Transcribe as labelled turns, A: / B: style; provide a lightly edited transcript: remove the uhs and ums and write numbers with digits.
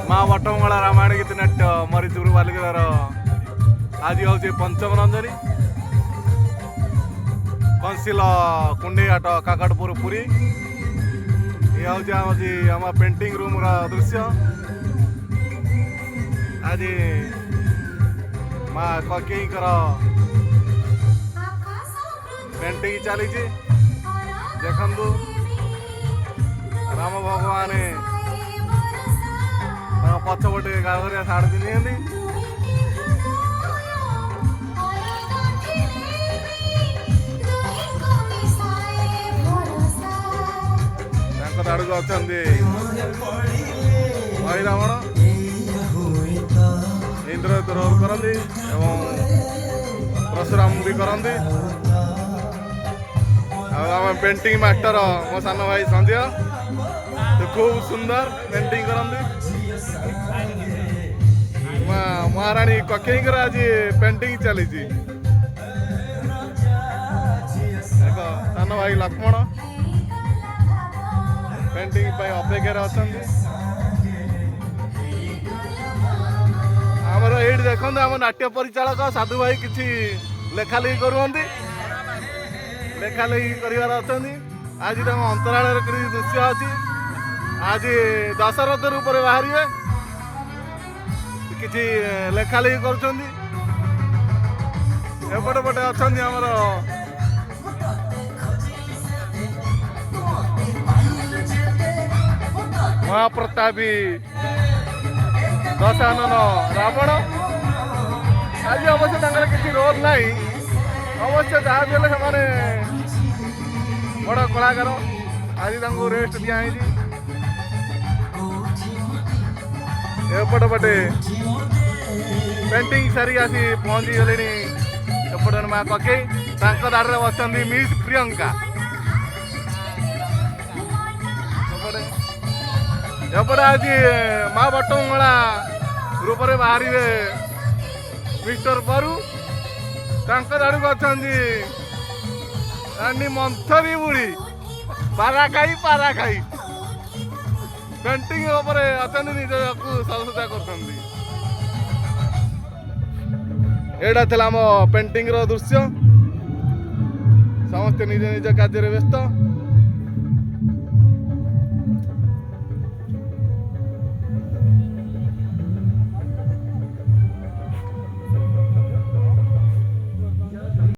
A: माँ बटमंगला रामायण गीत नाट्य मरीचुर बालिकार आज हूँ पंचम रंजनी कंसिल कुंडी हाट काकटपुर पुरी ये हूँ आम पेंटिंग रूम दृश्य आज माँ ककेई पेंटिंग चली देखु राम भगवान पछपटे गाधरिया साड़ी पिंधि आड़ को अच्छा भाई रावण इंद्रजित रोल करती परशुराम भी करती आम पेंटिंग मास्टर मो सान भाई संजय तो खूब सुंदर पेंटिंग करती महाराणी ककेई आज पेंटिंग चली सान भाई लक्ष्मण पेंटिंग अपेक्षा अच्छा आमर ये देखते आम नाट्य परिचालक साधु भाई किसी लेखा लेखी करुँच लेखा लेखी कर आज अंतराल दृश्य अच्छी आज दशरथ रूप बाहर किसी लेखा लेखी करपटे पटे अच्छा आमर महाप्रतापी दशानन रावण आज अवश्य किसी रोल ना अवश्य जहाँ भी से बड़ कलाकार आज रेस्ट दिखाई एपट पटे पेंटिंग सारी आसी पहुँची गले एपटे माँ ककेई दाड़े बस मिस प्रियंका एपटे आज माँ बटमंगला रूप में बाहर मिस्टर बरु आड़ को अच्छा मंथरी बुढ़ी पारा खाई पेंटिंग अच्छा निज सजसजा कर पेंटिंग दृश्य समस्ते निज निज कार्य व्यस्त।